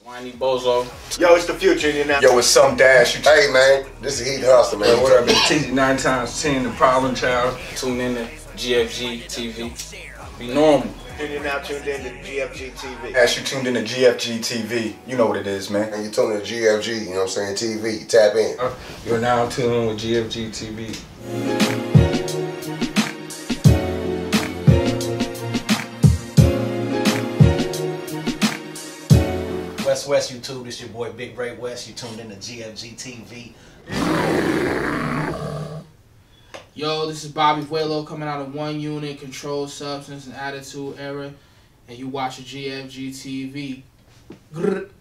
Whiny Bozo. Yo, it's the future, you know. Yo, it's some dash. Hey, man, this is Heat Hustle, man. What up, it's TZ 9 times 10, the Problem Child. Tune in to G.F.G. TV. Be normal. And you're now tuned in to G.F.G. TV. As you tuned in to G.F.G. TV, you know what it is, man. And you tuned in to G.F.G., you know what I'm saying, TV. Tap in. You're now tuned in with G.F.G. TV. West YouTube, it's your boy Big Ray West. You tuned in to G.F.G. TV. Yo, this is Bobby Vuelo coming out of One Unit, Controlled Substance, and Attitude Era, and you watch G.F.G. TV. Like,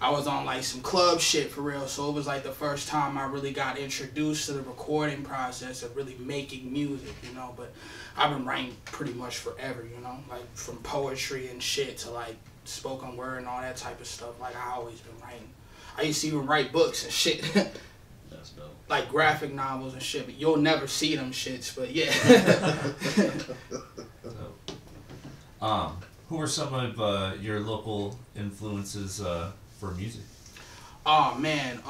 I was on like some club shit for real, so it was like the first time I really got introduced to the recording process of really making music, you know. But I've been writing pretty much forever, you know, like from poetry and shit to like spoken word and all that type of stuff. Like I always been writing. I used to even write books and shit. That's dope. Like graphic novels and shit, but you'll never see them shits, but yeah. Who are some of your local influences for music? Oh man,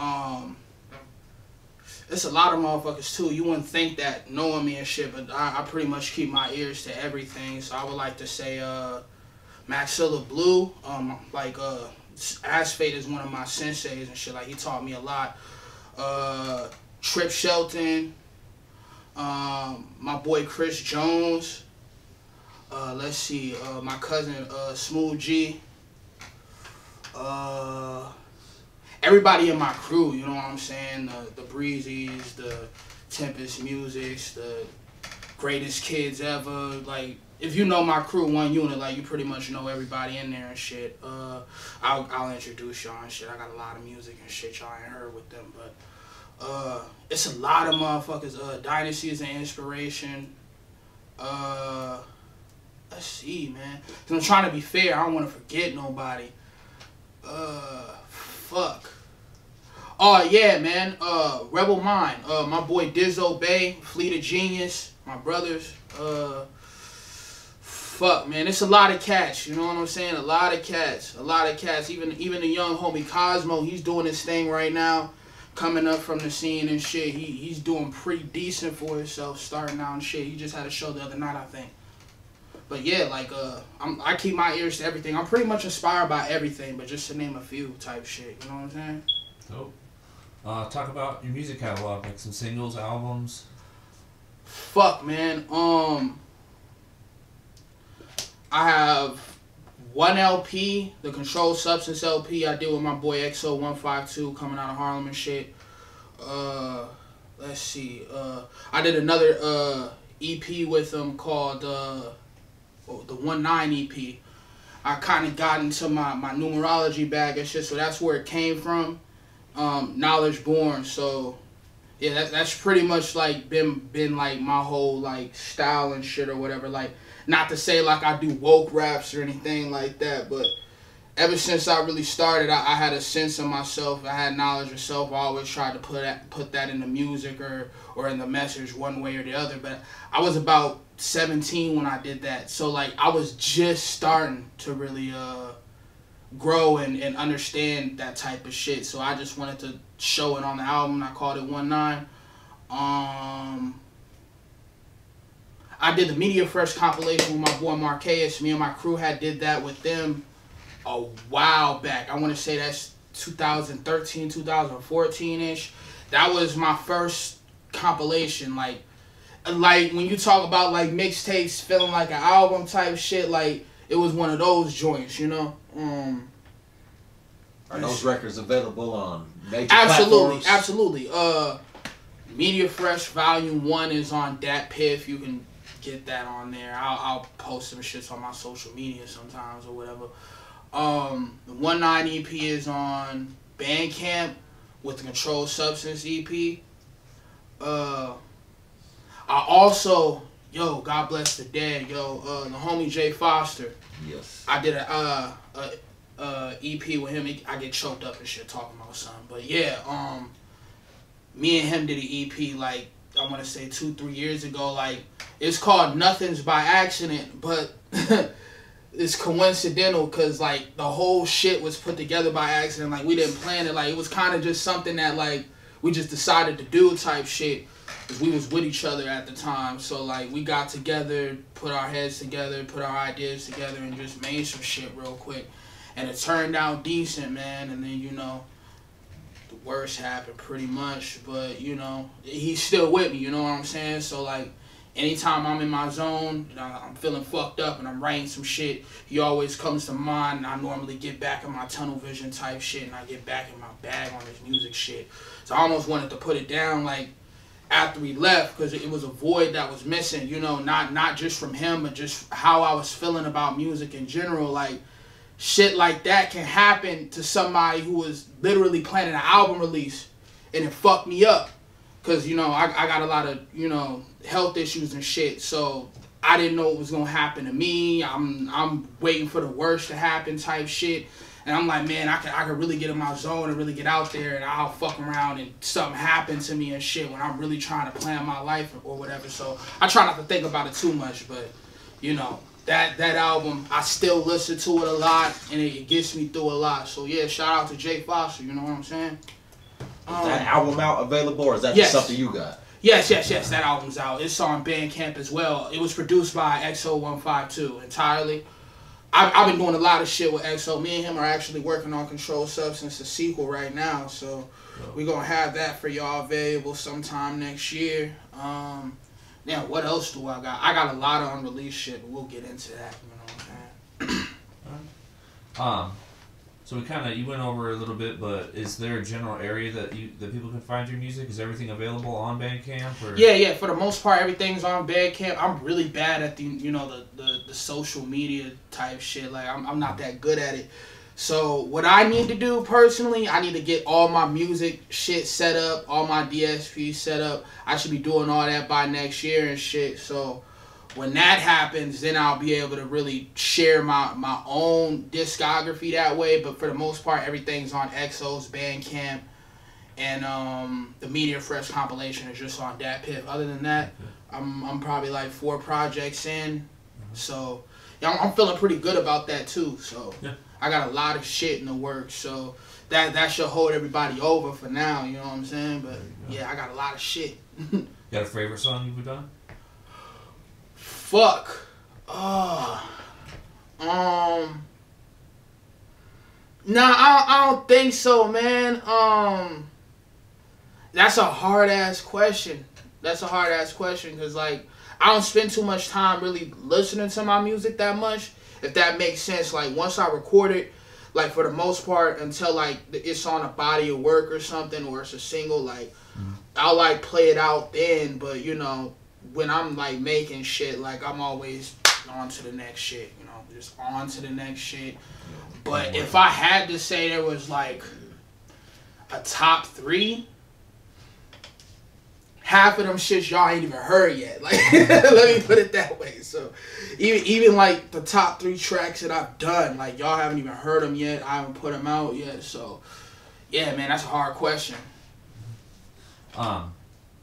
it's a lot of motherfuckers too. You wouldn't think that knowing me and shit, but I pretty much keep my ears to everything. So I would like to say Maxilla Blue, like Asphate is one of my senseis and shit. Like he taught me a lot. Trip Shelton, my boy Chris Jones. Let's see, my cousin Smooth G. Everybody in my crew, you know what I'm saying? The Breezes, the Tempest Musics, the Greatest Kids Ever. Like, if you know my crew, One Unit, like you pretty much know everybody in there and shit. I'll introduce y'all and shit. I got a lot of music and shit y'all ain't heard with them, but it's a lot of motherfuckers. Dynasty is an inspiration. Let's see, man. Cause I'm trying to be fair. I don't want to forget nobody. Fuck. Oh yeah, man. Rebel Mind. My boy Dizzo Bay, Fleet of Genius, my brothers. Fuck, man. It's a lot of cats. You know what I'm saying? A lot of cats. A lot of cats. Even the young homie Cosmo, he's doing his thing right now, coming up from the scene and shit. He's doing pretty decent for himself, starting out and shit. He just had a show the other night, I think. But yeah, like I keep my ears to everything. I'm pretty much inspired by everything, but just to name a few type shit. You know what I'm saying? Dope. Talk about your music catalog, like some singles, albums. Fuck, man. I have one LP, the Controlled Substance LP I did with my boy XO152 coming out of Harlem and shit. Let's see. I did another EP with him called the 19 EP. I kind of got into my numerology bag and shit, so that's where it came from. Knowledge Born. So yeah, that's pretty much like been like my whole like style and shit or whatever. Like, not to say like I do woke raps or anything like that, but ever since I really started, I had a sense of myself. I had knowledge of self. I always tried to put that in the music or in the message one way or the other. But I was about 17 when I did that, so like I was just starting to really grow and understand that type of shit. So I just wanted to show it on the album. I called it 19. I did the Media Fresh compilation with my boy Marquez. Me and my crew did that with them a while back. I want to say that's 2013, 2014-ish. That was my first compilation. Like when you talk about like mixtapes feeling like an album type shit, like it was one of those joints, you know. Are those records available on major platforms? Absolutely. Media Fresh Volume 1 is on Dat Piff. You can get that on there. I'll post some shits on my social media sometimes or whatever. The 19 EP is on Bandcamp with the Controlled Substance EP. I also, yo, God bless the dead, yo, the homie Jay Foster. Yes. I did a EP with him. I get choked up and shit talking about something. But yeah, me and him did an EP like I want to say 2-3 years ago. Like, it's called Nothing's by Accident, but it's coincidental because like the whole shit was put together by accident. Like we didn't plan it. Like it was kind of just something that like we just decided to do type shit. Cause we was with each other at the time. So like we got together, put our heads together, put our ideas together, and just made some shit real quick. And it turned out decent, man. And then, you know, the worst happened pretty much. But, you know, he's still with me, you know what I'm saying? So, like, anytime I'm in my zone, you know, I'm feeling fucked up and I'm writing some shit, he always comes to mind. And I normally get back in my tunnel vision type shit. And I get back in my bag on this music shit. So I almost wanted to put it down, like, after we left, because it was a void that was missing, you know, not just from him, but just how I was feeling about music in general. Like, shit like that can happen to somebody who was literally planning an album release, and it fucked me up, because, you know, I got a lot of, you know, health issues and shit, so I didn't know what was going to happen to me. I'm waiting for the worst to happen type shit. And I'm like, man, I could really get in my zone and really get out there, and I'll fuck around and something happen to me and shit when I'm really trying to plan my life or whatever. So I try not to think about it too much, but, you know, that album, I still listen to it a lot, and it gets me through a lot. So yeah, shout out to Jake Foster, you know what I'm saying? Is that album out available, or is that yes. just something you got? Yes, that album's out. It's on Bandcamp as well. It was produced by XO152 entirely. I've been doing a lot of shit with XO. Me and him are actually working on Controlled Substance, the sequel right now. So we're going to have that for y'all available sometime next year. Now, what else do I got? I got a lot of unreleased shit, but we'll get into that. You know what I'm saying? So you went over a little bit, but is there a general area that people can find your music? Is everything available on Bandcamp? Or? Yeah. For the most part, everything's on Bandcamp. I'm really bad at the social media type shit. Like I'm not that good at it. So what I need to do personally, I need to get all my music shit set up, all my DSP set up. I should be doing all that by next year and shit. So when that happens, then I'll be able to really share my own discography that way. But for the most part, everything's on XO's Bandcamp, and the Media Fresh compilation is just on Dat Piff. Other than that, I'm probably like 4 projects in, so yeah, I'm feeling pretty good about that too. So yeah. I got a lot of shit in the works, so that should hold everybody over for now. You know what I'm saying? But yeah, I got a lot of shit. Got a favorite song you've done? Fuck. Nah, I don't think so, man. That's a hard ass question. Because like I don't spend too much time really listening to my music that much, if that makes sense. Like once I record it, like for the most part, until like it's on a body of work or something, or it's a single, like I'll like play it out then. But you know, when I'm like making shit, like I'm always on to the next shit, you know, just on to the next shit. But if I had to say there was like a top 3, half of them shits y'all ain't even heard yet. Like, let me put it that way. So even like the top 3 tracks that I've done, like y'all haven't even heard them yet. I haven't put them out yet. So yeah, man, that's a hard question.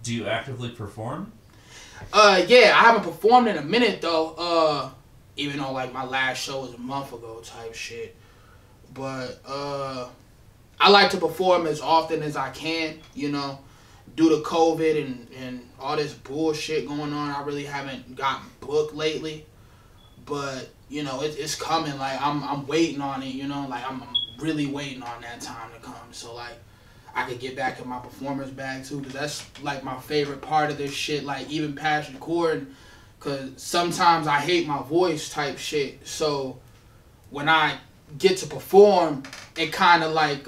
Do you actively perform? Yeah, I haven't performed in a minute though. Even though like my last show was a month ago type shit. But I like to perform as often as I can, you know. Due to COVID and all this bullshit going on, I really haven't gotten booked lately. But, you know, it's coming. Like I'm waiting on it, you know, like I'm really waiting on that time to come. So like I could get back in my performance bag too, because that's like my favorite part of this shit, like even past recording, because sometimes I hate my voice type shit. So when I get to perform, it kind of like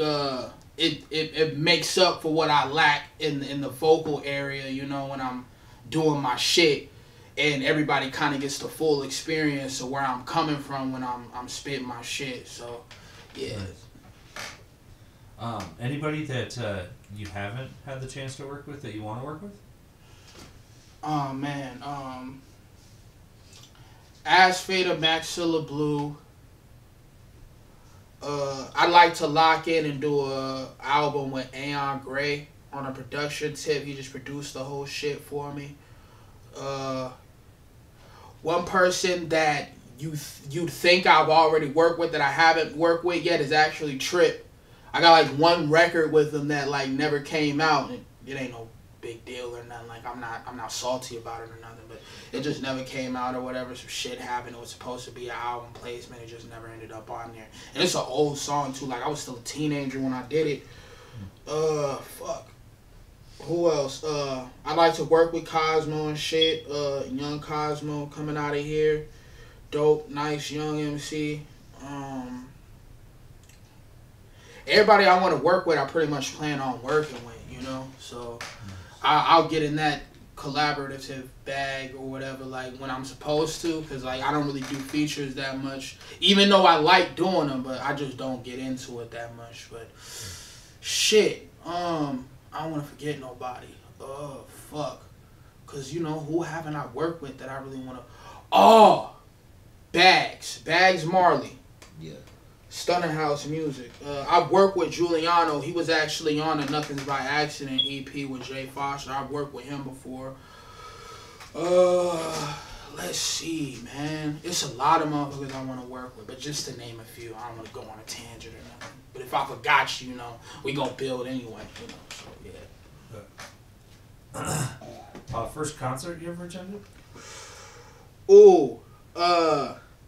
it makes up for what I lack in the vocal area, you know, when I'm doing my shit, and everybody kind of gets the full experience of where I'm coming from when I'm spitting my shit. So yeah. Nice. Anybody that you haven't had the chance to work with that you want to work with? Oh man, Asphate or Maxilla Blue. I'd like to lock in and do a album with Aeon Gray on a production tip. He just produced the whole shit for me. One person that you'd think I've already worked with that I haven't worked with yet is actually Trip. I got like one record with him that like never came out, and it ain't no big deal or nothing. Like I'm not salty about it or nothing, but it just never came out or whatever. Some shit happened. It was supposed to be an album placement. It just never ended up on there. And it's an old song too. Like I was still a teenager when I did it. Fuck. Who else? I like to work with Cosmo and shit. Young Cosmo coming out of here. Dope, nice, young MC. Everybody I want to work with, I pretty much plan on working with, you know? So I'll get in that collaborative bag or whatever, like when I'm supposed to, because like I don't really do features that much, even though I like doing them, but I just don't get into it that much. But shit, I don't want to forget nobody. Oh, fuck. Because, you know, who haven't I worked with that I really want to... Oh! Bagz Marley. Yeah. Stunner House Music. I've worked with Giuliano. He was actually on a Nothing's by Accident EP with Jay Foster. I've worked with him before. Let's see, man. It's a lot of motherfuckers I want to work with, but just to name a few, I don't want to go on a tangent or nothing. But if I forgot you, you know, we gonna build anyway, you know, so yeah. First concert you ever attended? Ooh,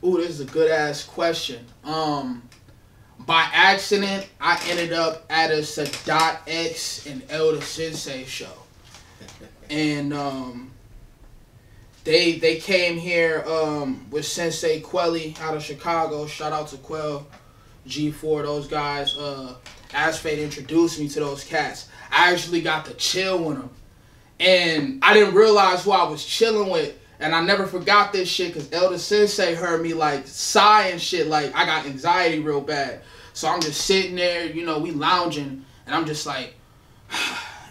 this is a good ass question. By accident, I ended up at a Sadat X and Elder Sensei show. And they came here with Sensei Quelly out of Chicago. Shout out to Quell, G4, those guys. Asphate introduced me to those cats. I actually got to chill with them. And I didn't realize who I was chilling with. And I never forgot this shit because Elder Sensei heard me like sigh and shit. Like I got anxiety real bad. So I'm just sitting there, you know, we lounging. And I'm just like,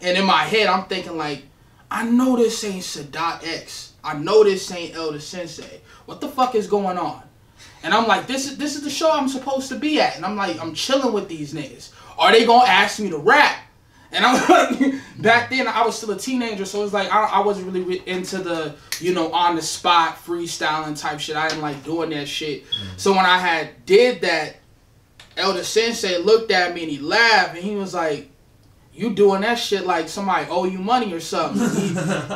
and in my head I'm thinking like, I know this ain't Sadat X. I know this ain't Elder Sensei. What the fuck is going on? And I'm like, this is the show I'm supposed to be at. And I'm like, I'm chilling with these niggas. Are they gonna ask me to rap? And I'm like, back then I was still a teenager, so it was like I wasn't really into the, you know, on the spot freestyling type shit. I didn't like doing that shit. So when I had did that, Elder Sensei looked at me and he laughed and he was like, "You doing that shit like somebody owe you money or something."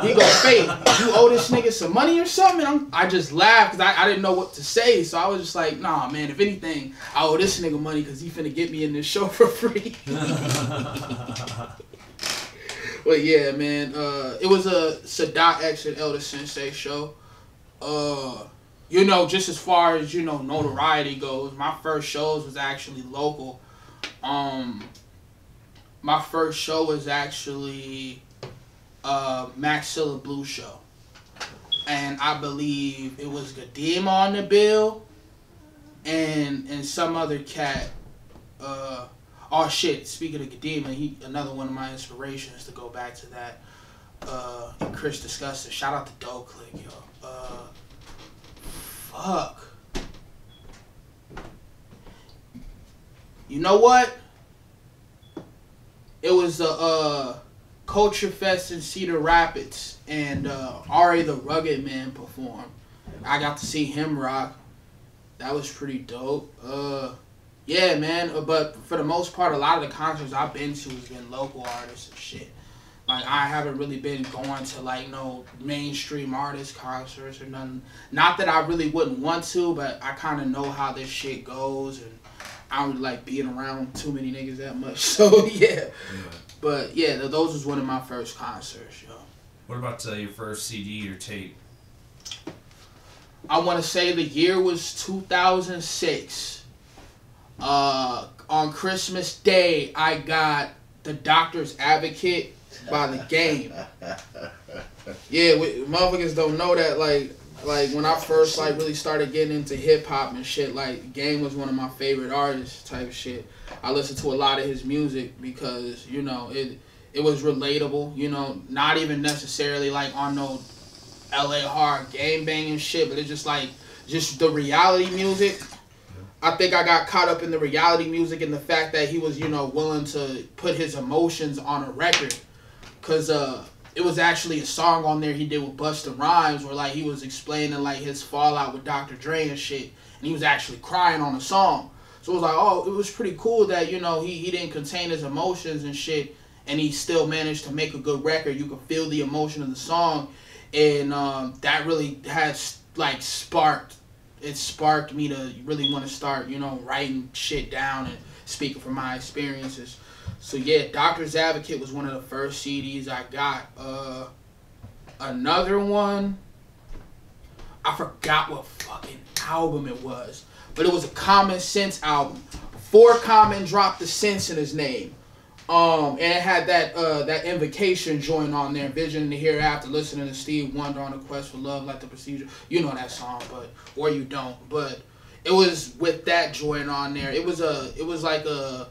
He go, "Fake, you owe this nigga some money or something?" And I just laughed because I didn't know what to say. So I was just like, "Nah, man, if anything, I owe this nigga money because he finna get me in this show for free." But yeah, man, it was a Sadat X and Elder Sensei show. You know, just as far as, you know, notoriety goes, my first shows was actually local. My first show was actually Maxilla Blue show. And I believe it was Gadema on the bill and some other cat. Oh shit, speaking of Gadema, another one of my inspirations to go back to that. And Chris Disgusting. Shout out to Doe Click, yo. Fuck. You know what? It was a Culture Fest in Cedar Rapids, and Ari the Rugged Man performed. I got to see him rock. That was pretty dope. Yeah, man. But for the most part, a lot of the concerts I've been to has been local artists and shit. Like, I haven't really been going to, like, no mainstream artist concerts or nothing. Not that I really wouldn't want to, but I kind of know how this shit goes, and I don't really like being around too many niggas that much. So, yeah. But, yeah, those was one of my first concerts, yo. What about your first CD or tape? I want to say the year was 2006. On Christmas Day, I got The Doctor's Advocate by The Game. Yeah, motherfuckers don't know that, like when I first like really started getting into hip hop and shit, like Game was one of my favorite artists type shit. I listened to a lot of his music because, you know, it was relatable, you know, not even necessarily like on no LA hard game banging shit, but it's just like just the reality music. I think I got caught up in the reality music and the fact that he was, you know, willing to put his emotions on a record. Because it was actually a song on there he did with Busta Rhymes where like he was explaining like his fallout with Dr. Dre and shit, and he was actually crying on the song. So it was like, oh, it was pretty cool that, you know, he didn't contain his emotions and shit, and he still managed to make a good record. You could feel the emotion of the song, and that really has like sparked me to really want to start, you know, writing shit down and speaking from my experiences. So yeah, Doctor's Advocate was one of the first CDs I got. Another one, I forgot what fucking album it was, but it was a Common Sense album. Before Common dropped the Sense in his name. And it had that Invocation joint on there, Vision in the Hereafter, listening to Steve Wonder on A Quest for Love, like the Procedure. You know that song, or you don't. But it was with that joint on there. It was like a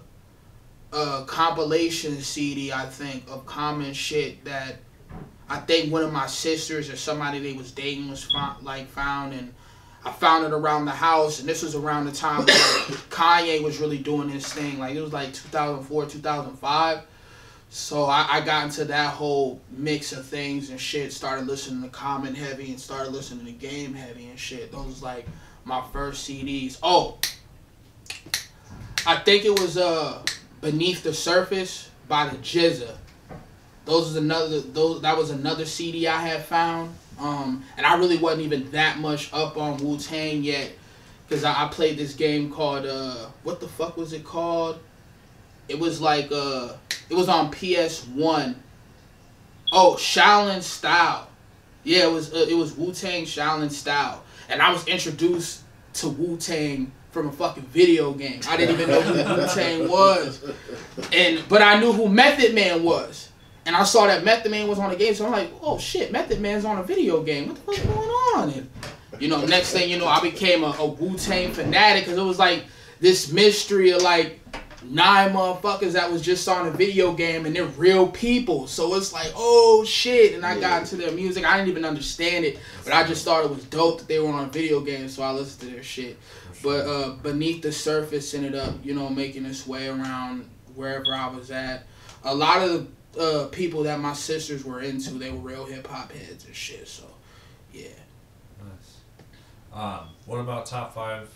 compilation CD, I think, of Common shit that I think one of my sisters or somebody they was dating was found, and I found it around the house. And this was around the time like, Kanye was really doing his thing. Like it was like 2004, 2005. So I got into that whole mix of things and shit. Started listening to Common heavy and started listening to Game heavy and shit. Those was like my first CDs. Oh, I think it was Beneath the Surface by the Jizza. That was another CD I had found. And I really wasn't even that much up on Wu-Tang yet, because I played this game called what the fuck was it called? It was like it was on PS1. Oh, Shaolin Style. Yeah, it was Wu-Tang Shaolin Style, and I was introduced to Wu-Tang from a fucking video game. I didn't even know who Wu-Tang was, but I knew who Method Man was. And I saw that Method Man was on the game, so I'm like, oh shit, Method Man's on a video game. What the fuck's going on? And, you know, next thing you know, I became a Wu-Tang fanatic, because it was like this mystery of like 9 motherfuckers that was just on a video game, and they're real people. So it's like, oh shit. And I got into their music. I didn't even understand it, but I just thought it was dope that they were on a video game, so I listened to their shit. But Beneath the Surface ended up, you know, making its way around wherever I was at. A lot of the people that my sisters were into, they were real hip-hop heads and shit, so yeah. Nice. What about top 5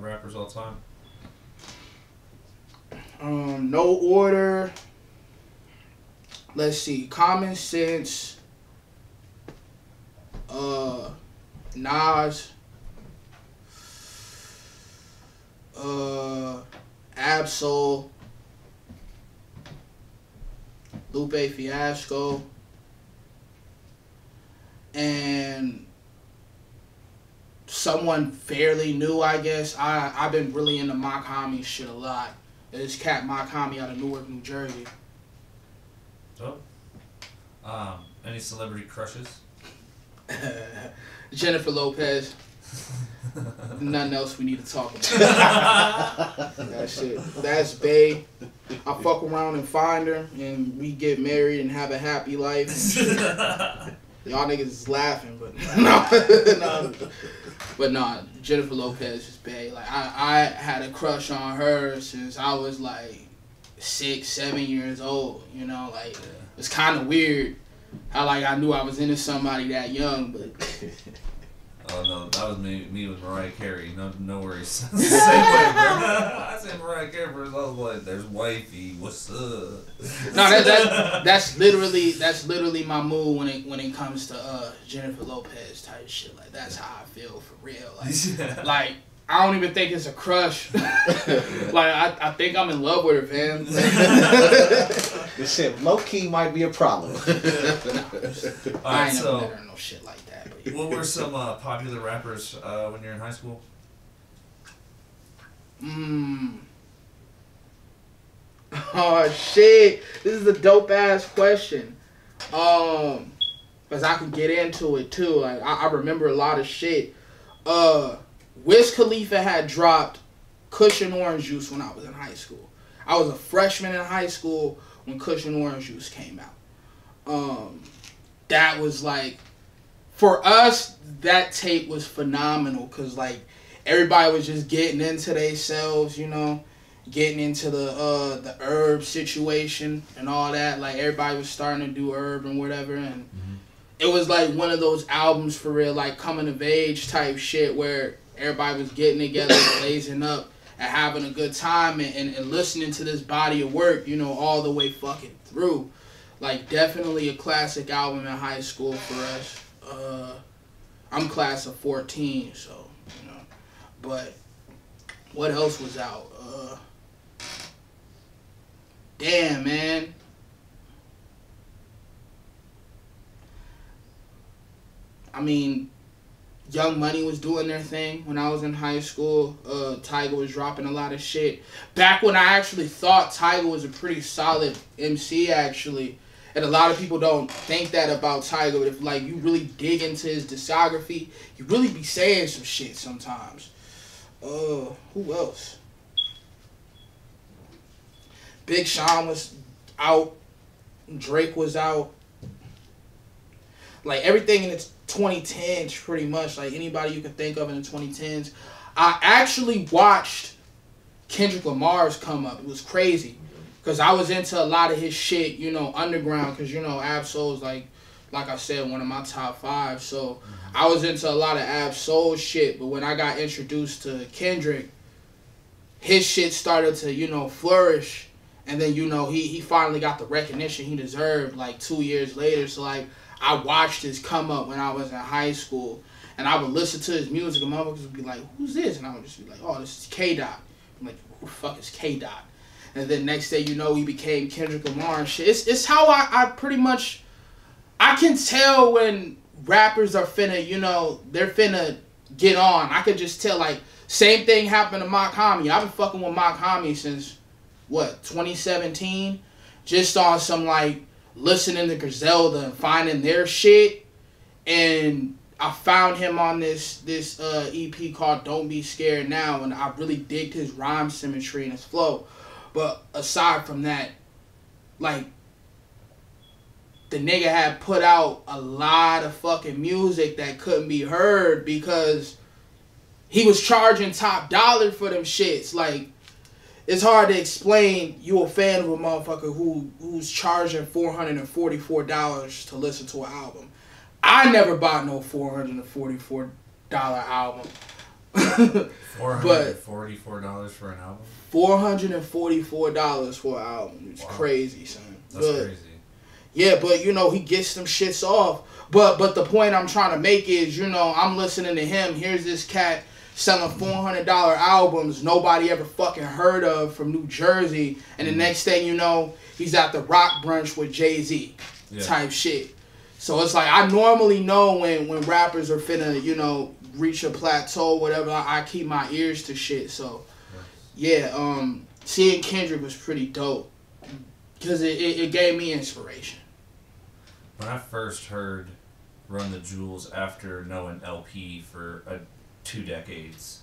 rappers all time? No order. Let's see. Common Sense. Nas. Absol. Lupe Fiasco, and someone fairly new, I guess. I've been really into Mach Hommy shit a lot. This cat Mach Hommy out of Newark, New Jersey. Dope. Any celebrity crushes? Jennifer Lopez. Nothing else we need to talk about. That's it. That's bae. I fuck around and find her, and we get married and have a happy life. Y'all niggas is laughing, but no. But nah, Jennifer Lopez is bae. Like I had a crush on her since I was like 6, 7 years old. You know, like it's kind of weird how like I knew I was into somebody that young, but. Oh no, that was me with Mariah Carey. No worries. Same way, bro. I said Mariah Carey first. I was like, "There's wifey, what's up?" No, that's literally my mood when it comes to Jennifer Lopez type shit. Like that's how I feel for real. Like, like I don't even think it's a crush. Like I think I'm in love with her, fam. This shit low key might be a problem. I ain't never let her know shit like that. But What were some popular rappers when you're in high school? Oh shit, this is a dope ass question. Cause I can get into it too. Like I remember a lot of shit. Wiz Khalifa had dropped Cushion Orange Juice when I was in high school. I was a freshman in high school when Cushion Orange Juice came out. That was like, for us, that tape was phenomenal because like everybody was just getting into themselves, you know. getting into the herb situation and all that. Like everybody was starting to do herb and whatever, and it was like one of those albums for real, like coming of age type shit where everybody was getting together, blazing up, and having a good time and listening to this body of work, you know, all the way fucking through. Like definitely a classic album in high school for us. I'm class of 14, so you know. But what else was out? Damn, man. I mean, Young Money was doing their thing when I was in high school. Tyga was dropping a lot of shit. Back when I actually thought Tyga was a pretty solid MC, actually. And a lot of people don't think that about Tyga, but if like you really dig into his discography, he really be saying some shit sometimes. Who else? Big Sean was out. Drake was out. Like everything in the 2010s, pretty much. Like anybody you could think of in the 2010s. I actually watched Kendrick Lamar's come up. It was crazy. Because I was into a lot of his shit, you know, underground. Because, you know, Ab-Soul's like I said, one of my top 5. So I was into a lot of Ab-Soul shit. But when I got introduced to Kendrick, his shit started to, you know, flourish. And then, you know, he finally got the recognition he deserved like 2 years later. So, like, I watched his come up when I was in high school. And I would listen to his music and motherfuckers would be like, who's this? And I would just be like, oh, this is K-Dot. I'm like, who the fuck is K-Dot? And then next day, you know, he became Kendrick Lamar and shit. It's how I pretty much... I can tell when rappers are finna, you know, they're finna get on. I could just tell, like, same thing happened to Mach Hommy. I've been fucking with Mach Hommy since, what, 2017? Just on some, like, listening to Griselda and finding their shit. And I found him on this EP called Don't Be Scared Now. And I really digged his rhyme symmetry and his flow. But aside from that, like, the nigga had put out a lot of fucking music that couldn't be heard because he was charging top dollar for them shits. Like, it's hard to explain you a fan of a motherfucker who's charging $444 to listen to an album. I never bought no $444 album. $444 for an album? $444 for an album. It's crazy, son. That's crazy. Yeah, but you know, he gets them shits off. But the point I'm trying to make is, you know, I'm listening to him. Here's this cat selling $400 albums nobody ever fucking heard of from New Jersey. And the next thing you know, he's at the rock brunch with Jay-Z type shit. So it's like, I normally know when rappers are finna, you know, reach a plateau, whatever. I keep my ears to shit. So, yeah, seeing Kendrick was pretty dope. Because it gave me inspiration. When I first heard Run the Jewels after knowing LP for 2 decades,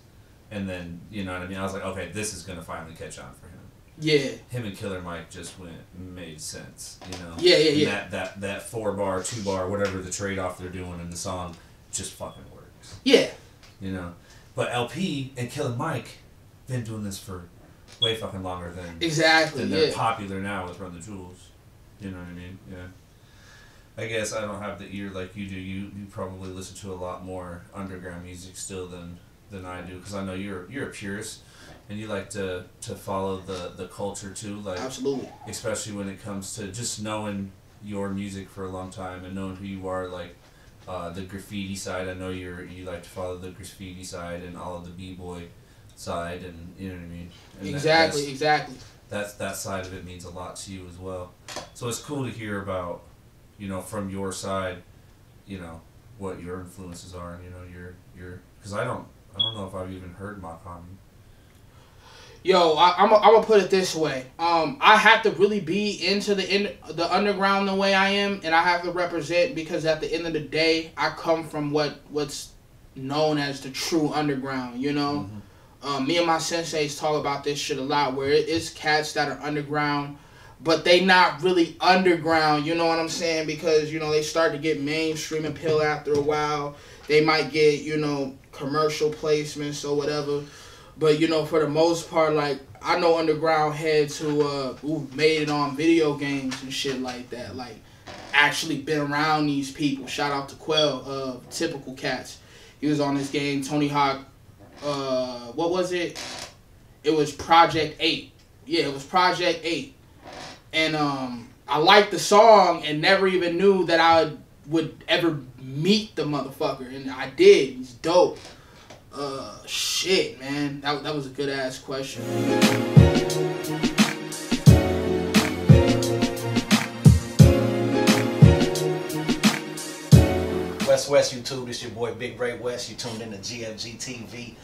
and then, you know what I mean, I was like, okay, this is going to finally catch on for him. Yeah. Him and Killer Mike just made sense, you know? Yeah. That 4-bar, 2-bar, whatever the trade-off they're doing in the song just fucking works. Yeah. You know? But LP and Killer Mike been doing this for way fucking longer than they're popular now with Run the Jewels. You know what I mean? Yeah. I guess I don't have the ear like you do. You probably listen to a lot more underground music still than I do, because I know you're a purist and you like to follow the culture too. Like, absolutely. Especially when it comes to just knowing your music for a long time and knowing who you are, like the graffiti side. I know you like to follow the graffiti side and all of the b-boy side, and you know what I mean? And exactly. That side of it means a lot to you as well. So it's cool to hear about, you know, from your side, you know, what your influences are, and you know, your because I don't know if I've even heard Mach Hommy. Yo, I'm gonna put it this way. I have to really be into the underground the way I am, and I have to represent, because at the end of the day, I come from what's known as the true underground. You know. Mm-hmm. Me and my senseis talk about this shit a lot, where it's cats that are underground, but they not really underground, you know what I'm saying? Because, you know, they start to get mainstream appeal after a while. They might get, you know, commercial placements or whatever. But, you know, for the most part, like, I know underground heads who made it on video games and shit like that. Like, actually been around these people. Shout out to Quell, Typical Cats. He was on this game, Tony Hawk. What was it? It was Project 8. Yeah, it was Project 8. And I liked the song and never even knew that I would ever meet the motherfucker. And I did. He's dope. Shit, man. That was a good ass question. West YouTube, this your boy Big Ray West. You tuned in to G.F.G. TV.